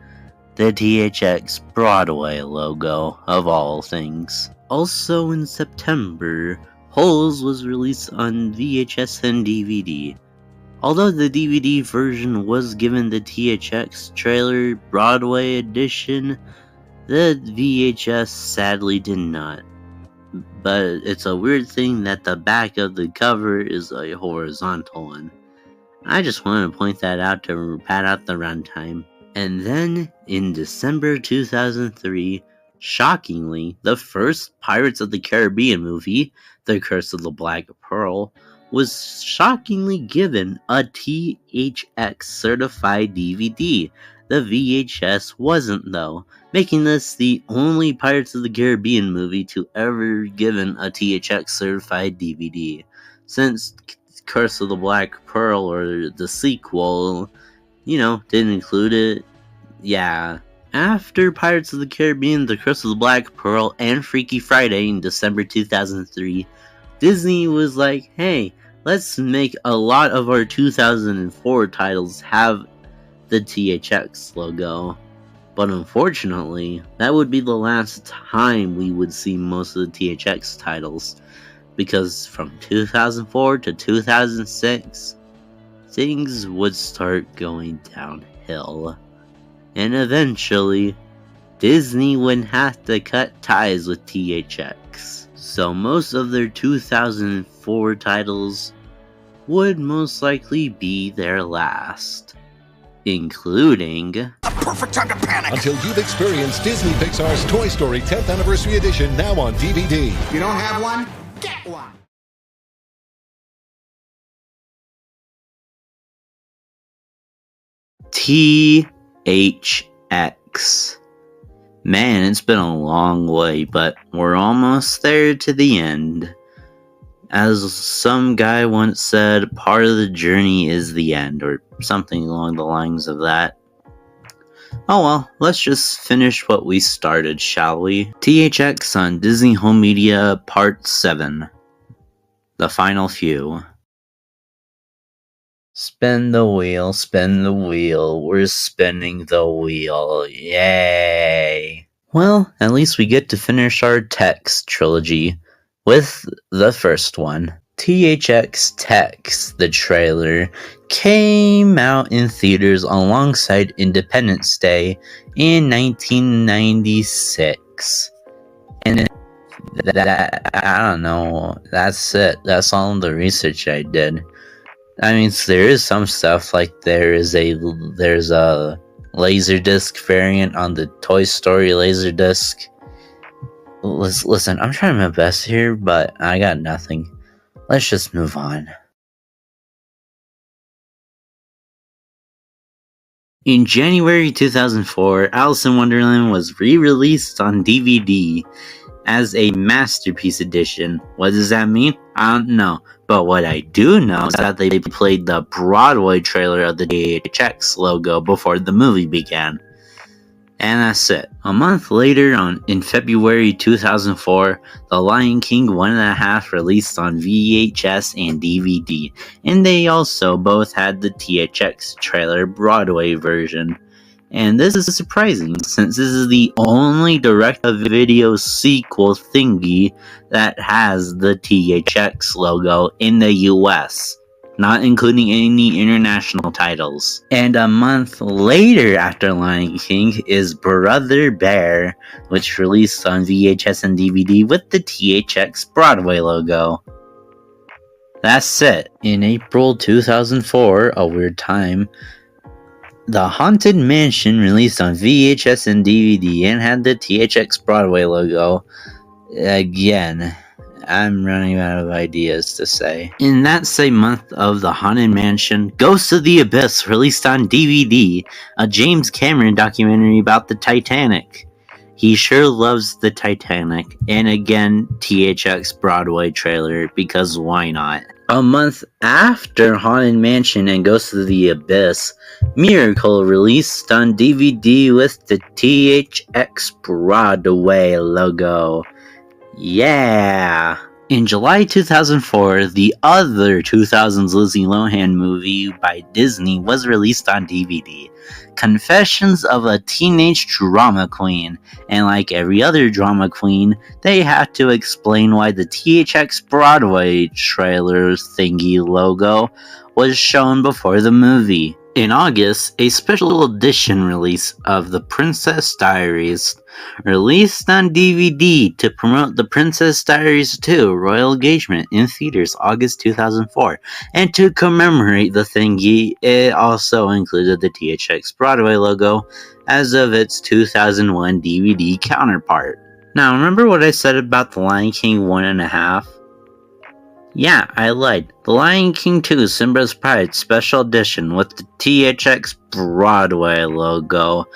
the THX Broadway logo, of all things. Also in September, Holes was released on VHS and DVD. Although the DVD version was given the THX trailer Broadway edition, the VHS sadly did not. But it's a weird thing that the back of the cover is a horizontal one. I just want to point that out to pad out the runtime. And then, in December 2003, shockingly, the first Pirates of the Caribbean movie, The Curse of the Black Pearl, was shockingly given a THX certified DVD. The VHS wasn't, though, making this the only Pirates of the Caribbean movie to ever given a THX certified DVD. Since Curse of the Black Pearl or the sequel, didn't include it. Yeah. After Pirates of the Caribbean, The Curse of the Black Pearl, and Freaky Friday in December 2003, Disney was like, hey, let's make a lot of our 2004 titles have the THX logo. But unfortunately, that would be the last time we would see most of the THX titles, because from 2004 to 2006, things would start going downhill. And eventually, Disney would have to cut ties with THX. So most of their 2004 titles would most likely be their last, including Perfect time to panic. Until you've experienced Disney Pixar's Toy Story 10th Anniversary Edition, now on DVD. You don't have one? Get one. THX. Man, it's been a long way, but we're almost there to the end. As some guy once said, part of the journey is the end, or something along the lines of that. Oh well, let's just finish what we started, shall we? THX on Disney Home Media Part 7. The Final Few. Spin the wheel, we're spinning the wheel, yay! Well, at least we get to finish our THX trilogy with the first one. THX THX, the trailer, came out in theaters alongside Independence Day in 1996. And I don't know, that's it. That's all the research I did. I mean, there is some stuff, like there's a Laserdisc variant on the Toy Story Laserdisc. Listen, I'm trying my best here, but I got nothing. Let's just move on. In January 2004, Alice in Wonderland was re-released on DVD as a Masterpiece Edition. What does that mean? I don't know. But what I do know is that they played the Broadway trailer of the THX logo before the movie began. And that's it. A month later, in February 2004, The Lion King 1.5 released on VHS and DVD, and they also both had the THX trailer Broadway version. And this is surprising, since this is the only direct-to-video sequel thingy that has the THX logo in the US, not including any international titles. And a month later after Lion King is Brother Bear, which released on VHS and DVD with the THX Broadway logo. That's it. In April 2004, a weird time, The Haunted Mansion released on VHS and DVD and had the THX Broadway logo. Again, I'm running out of ideas to say. In that same month of The Haunted Mansion, Ghosts of the Abyss released on DVD, a James Cameron documentary about the Titanic. He sure loves the Titanic, and again, THX Broadway trailer, because why not? A month after Haunted Mansion and Ghosts of the Abyss, Miracle released on DVD with the THX Broadway logo. Yeah! In July 2004, the other 2000s Lizzie Lohan movie by Disney was released on DVD, Confessions of a Teenage Drama Queen, and like every other drama queen, they had to explain why the THX Broadway trailer thingy logo was shown before the movie. In August, a special edition release of The Princess Diaries released on DVD to promote The Princess Diaries 2 Royal Engagement in theaters August 2004, and to commemorate the thingy, it also included the THX Broadway logo as of its 2001 DVD counterpart. Now, remember what I said about The Lion King 1.5? Yeah, I lied. The Lion King 2 Simba's Pride Special Edition with the THX Broadway logo.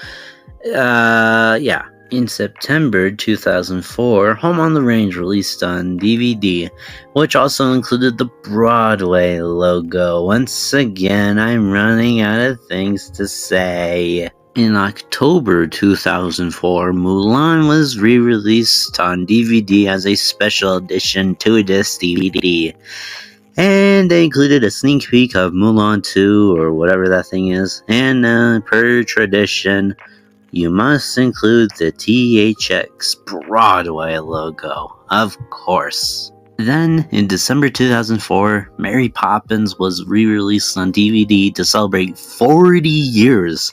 Yeah. In September 2004, Home on the Range released on DVD, which also included the Broadway logo. Once again, I'm running out of things to say. In October 2004, Mulan was re-released on DVD as a special edition 2-disc DVD. And they included a sneak peek of Mulan 2, or whatever that thing is, and per tradition, you must include the THX Broadway logo, of course. Then, in December 2004, Mary Poppins was re-released on DVD to celebrate 40 years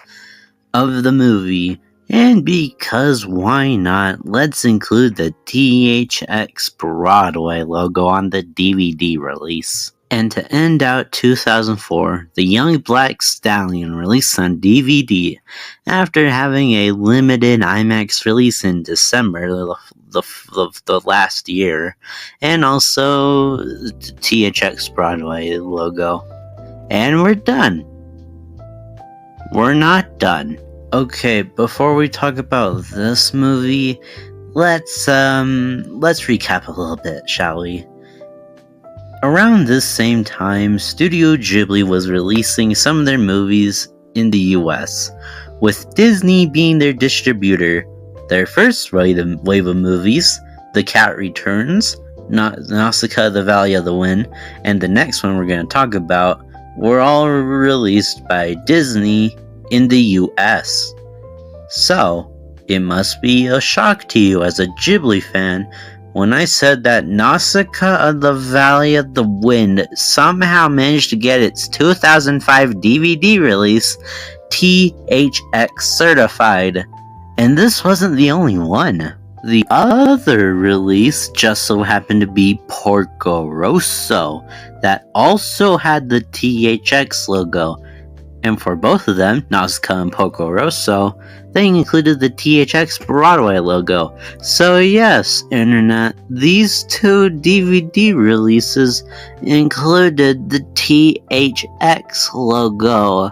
of the movie, and because why not, let's include the THX Broadway logo on the DVD release. And to end out 2004, The Young Black Stallion released on DVD after having a limited IMAX release in December the last year, and also the THX Broadway logo. And we're done. We're not done. Okay, before we talk about this movie, let's recap a little bit, shall we? Around this same time, Studio Ghibli was releasing some of their movies in the US, with Disney being their distributor. Their first wave of movies, The Cat Returns, Nausicaa, The Valley of the Wind, and the next one we're going to talk about, were all released by Disney in the US. So, it must be a shock to you as a Ghibli fan when I said that Nausicaa of the Valley of the Wind somehow managed to get its 2005 DVD release THX certified. And this wasn't the only one. The other release just so happened to be Porco Rosso, that also had the THX logo. And for both of them, Nausicaa and Porco Rosso, they included the THX Broadway logo. So yes, Internet, these two DVD releases included the THX logo.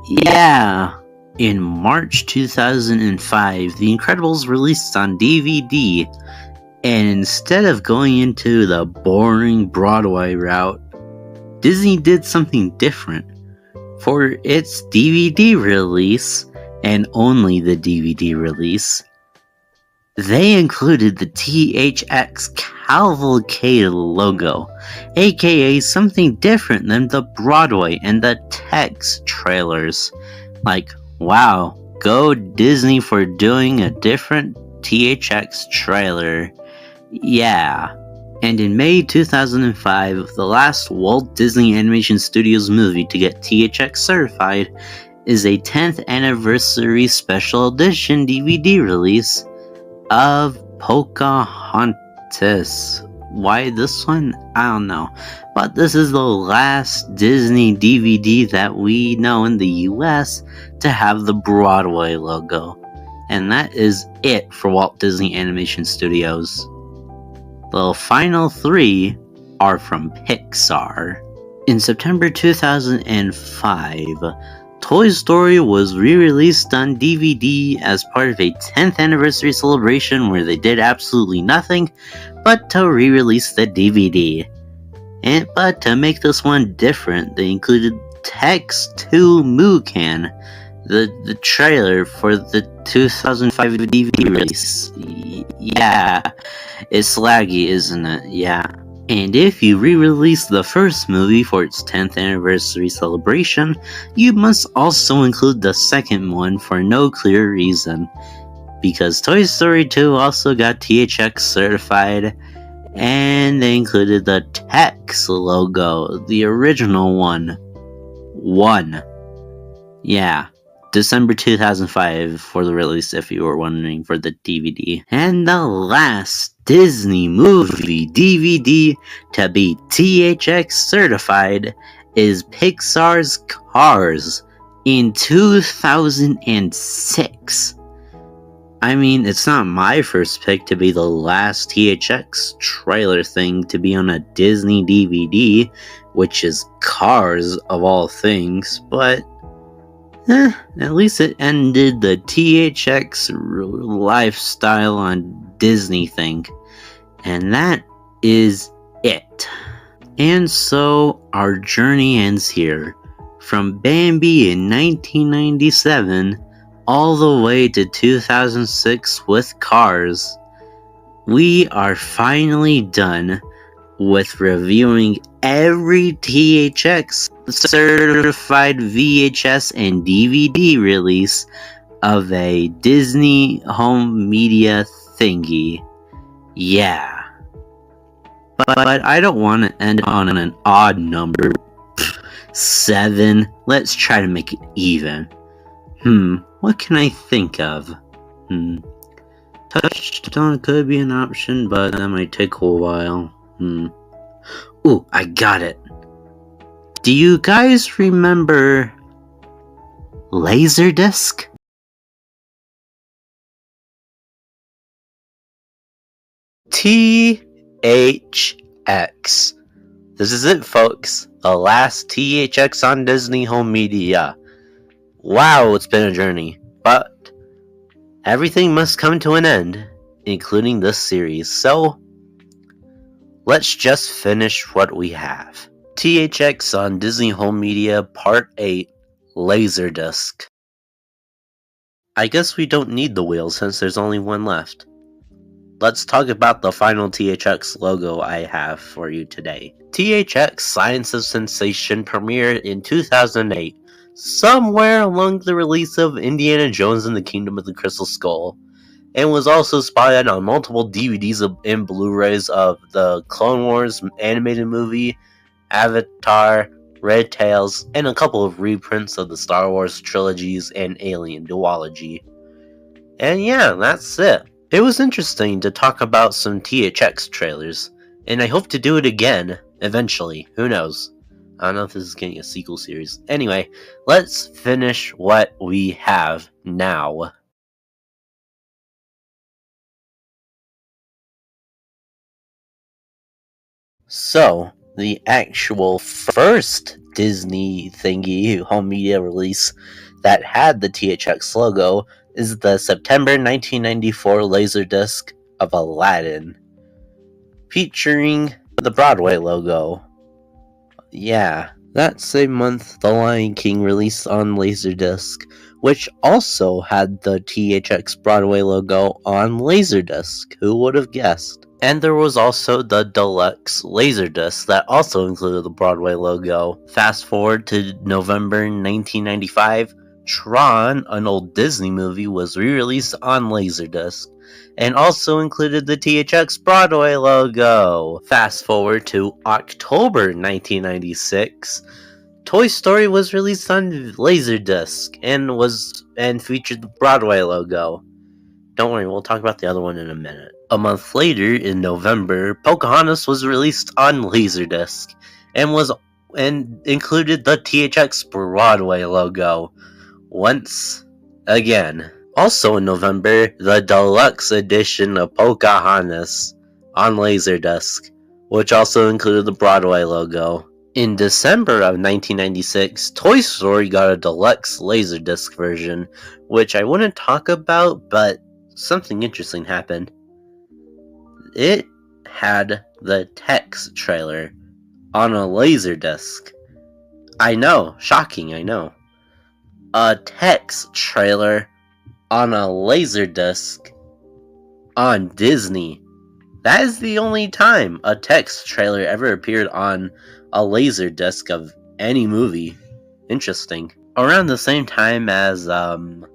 Yeah. In March 2005, The Incredibles released on DVD, and instead of going into the boring Broadway route, Disney did something different. For its DVD release, and only the DVD release, they included the THX Cavalcade logo, aka something different than the Broadway and the Tex trailers. Like, wow, go Disney for doing a different THX trailer. Yeah. And in May 2005, the last Walt Disney Animation Studios movie to get THX certified is a 10th anniversary special edition DVD release of Pocahontas. Why this one? I don't know. But this is the last Disney DVD that we know in the US to have the Broadway logo. And that is it for Walt Disney Animation Studios. The final three are from Pixar. In September 2005, Toy Story was re-released on DVD as part of a 10th anniversary celebration where they did absolutely nothing but to re-release the DVD. But to make this one different, they included Text 2 Mucan, the trailer for the 2005 DVD release. Yeah, it's laggy, isn't it? Yeah. And if you re-release the first movie for its 10th anniversary celebration, you must also include the second one for no clear reason. Because Toy Story 2 also got THX certified, and they included the THX logo, the original one. Yeah. December 2005 for the release, if you were wondering, for the DVD. And the last Disney movie DVD to be THX certified is Pixar's Cars in 2006. I mean, it's not my first pick to be the last THX trailer thing to be on a Disney DVD, which is Cars of all things, but At least it ended the THX lifestyle on Disney thing. And that is it. And so our journey ends here. From Bambi in 1997 all the way to 2006 with Cars. We are finally done with reviewing every THX certified VHS and DVD release of a Disney home media thingy. Yeah. But I don't want to end on an odd number. 7. Let's try to make it even. What can I think of? Touchstone could be an option, but that might take a while. Ooh, I got it. Do you guys remember Laserdisc? THX. This is it, folks. The last THX on Disney home media. Wow, it's been a journey. But everything must come to an end, including this series. So, let's just finish what we have. THX on Disney Home Media Part 8, Laserdisc. I guess we don't need the wheel since there's only one left. Let's talk about the final THX logo I have for you today. THX Science of Sensation premiered in 2008, somewhere along the release of Indiana Jones and the Kingdom of the Crystal Skull, and was also spotted on multiple DVDs and Blu-rays of the Clone Wars animated movie, Avatar, Red Tails, and a couple of reprints of the Star Wars trilogies and Alien duology. And yeah, that's it. It was interesting to talk about some THX trailers, and I hope to do it again, eventually. Who knows? I don't know if this is getting a sequel series. Anyway, let's finish what we have now. So, the actual first Disney thingy home media release that had the THX logo is the September 1994 Laserdisc of Aladdin, featuring the Broadway logo. Yeah, that same month The Lion King released on Laserdisc, which also had the THX Broadway logo on Laserdisc. Who would have guessed? And there was also the Deluxe Laserdisc that also included the Broadway logo. Fast forward to November 1995, Tron, an old Disney movie, was re-released on Laserdisc, and also included the THX Broadway logo. Fast forward to October 1996, Toy Story was released on Laserdisc and featured the Broadway logo. Don't worry, we'll talk about the other one in a minute. A month later, in November, Pocahontas was released on Laserdisc and included the THX Broadway logo once again. Also in November, the deluxe edition of Pocahontas on Laserdisc, which also included the Broadway logo. In December of 1996, Toy Story got a deluxe Laserdisc version, which I wouldn't talk about, but something interesting happened. It had the THX trailer on a Laserdisc. I know, shocking, I know. A THX trailer on a Laserdisc on Disney. That is the only time a THX trailer ever appeared on a Laserdisc of any movie. Interesting. Around the same time as the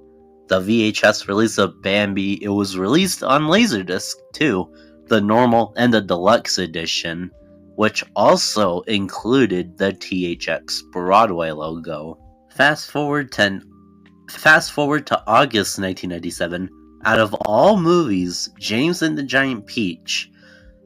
VHS release of Bambi, it was released on Laserdisc too. The normal and the deluxe edition, which also included the THX Broadway logo. Fast forward to August 1997. Out of all movies, James and the Giant Peach,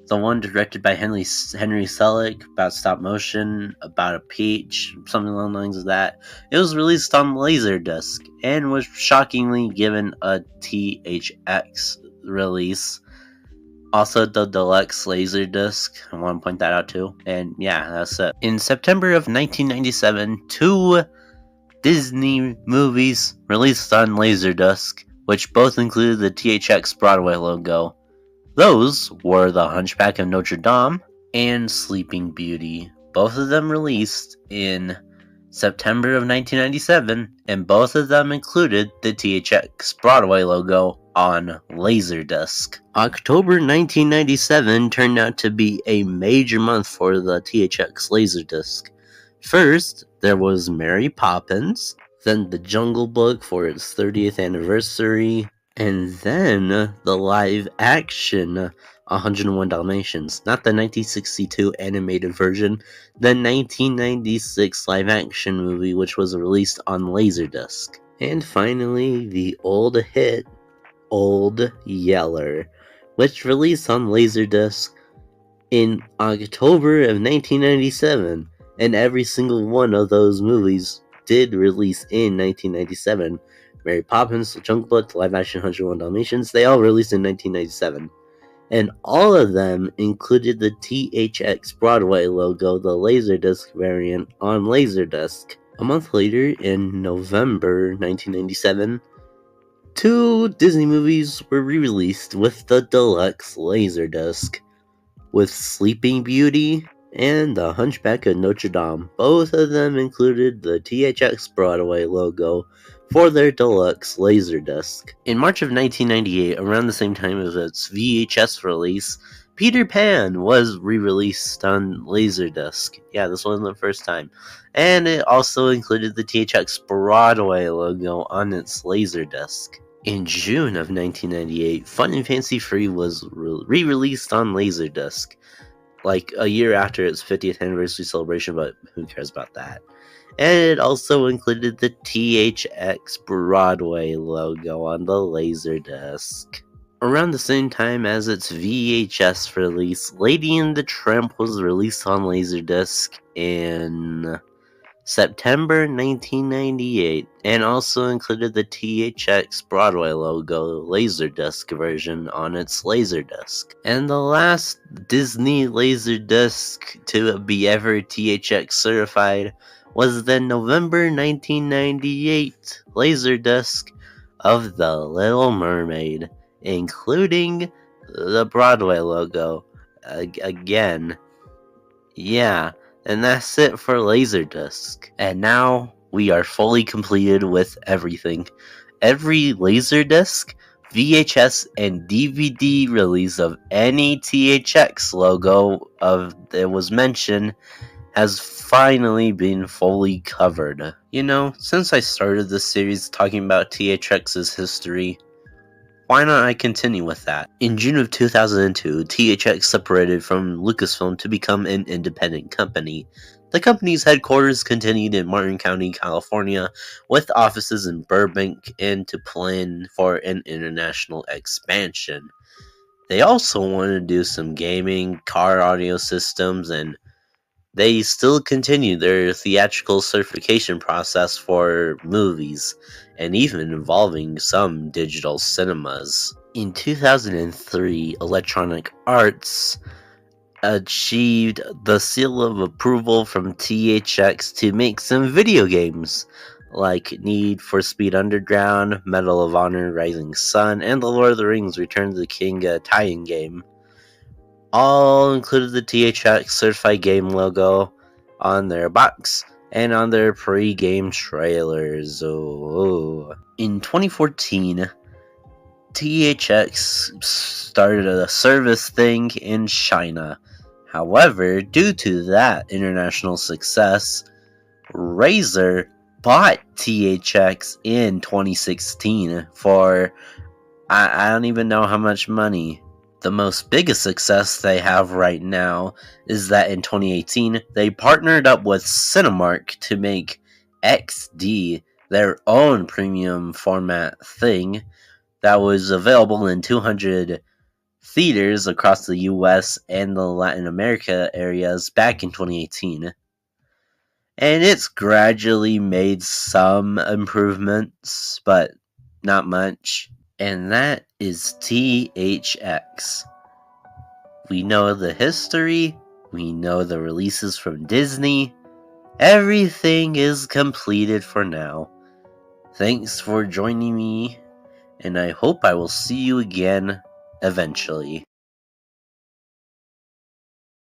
the one directed by Henry Selick, about stop motion, about a peach, something along the lines of that, it was released on Laserdisc and was shockingly given a THX release. Also, the deluxe Laserdisc, I want to point that out too. And yeah, that's it. In September of 1997, two Disney movies released on Laserdisc, which both included the THX Broadway logo. Those were The Hunchback of Notre Dame and Sleeping Beauty. Both of them released in September of 1997, and both of them included the THX Broadway logo on Laserdisc. October 1997 turned out to be a major month for the THX Laserdisc. First, there was Mary Poppins, then The Jungle Book for its 30th anniversary, and then the live-action 101 Dalmatians, not the 1962 animated version, the 1996 live-action movie which was released on Laserdisc. And finally, the old hit, Old Yeller, which released on Laserdisc in October of 1997, and every single one of those movies did release in 1997. Mary Poppins, The Jungle Book, the live-action 101 Dalmatians, they all released in 1997. And all of them included the THX Broadway logo, the Laserdisc variant, on Laserdisc. A month later, in November 1997, 2 Disney movies were re-released with the deluxe Laserdisc, with Sleeping Beauty and The Hunchback of Notre Dame. Both of them included the THX Broadway logo for their deluxe Laserdisc. In March of 1998, around the same time as its VHS release, Peter Pan was re-released on Laserdisc. Yeah, this wasn't the first time. And it also included the THX Broadway logo on its Laserdisc. In June of 1998, Fun and Fancy Free was re-released on Laserdisc, like a year after its 50th anniversary celebration, but who cares about that? And it also included the THX Broadway logo on the Laserdisc. Around the same time as its VHS release, Lady and the Tramp was released on Laserdisc in September 1998, and also included the THX Broadway logo Laserdisc version on its Laserdisc. And the last Disney Laserdisc to be ever THX certified was the November 1998 Laserdisc of The Little Mermaid, including the Broadway logo. Again. Yeah. And that's it for Laserdisc. And now we are fully completed with everything. Every Laserdisc, VHS, and DVD release of any THX logo that was mentioned has finally been fully covered. You know, since I started this series talking about THX's history, why not I continue with that? In June of 2002, THX separated from Lucasfilm to become an independent company. The company's headquarters continued in Martin County, California, with offices in Burbank and to plan for an international expansion. They also wanted to do some gaming, car audio systems, and they still continue their theatrical certification process for movies, and even involving some digital cinemas. In 2003, Electronic Arts achieved the seal of approval from THX to make some video games, like Need for Speed Underground, Medal of Honor Rising Sun, and The Lord of the Rings Return to the King tie-in game. All included the THX certified game logo on their box and on their pre-game trailers. In 2014, THX started a service thing in China. However, due to that international success, Razer bought THX in 2016 for I don't even know how much money. The most biggest success they have right now is that in 2018, they partnered up with Cinemark to make XD their own premium format thing that was available in 200 theaters across the US and the Latin America areas back in 2018. And it's gradually made some improvements, but not much. And that is THX. We know the history, we know the releases from Disney, everything is completed for now. Thanks for joining me, and I hope I will see you again eventually.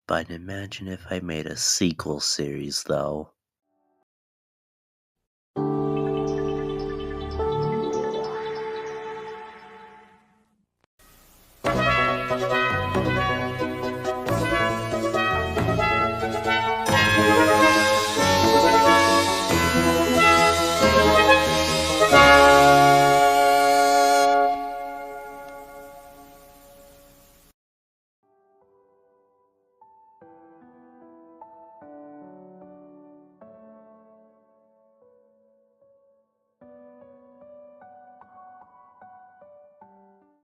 But imagine if I made a sequel series, though.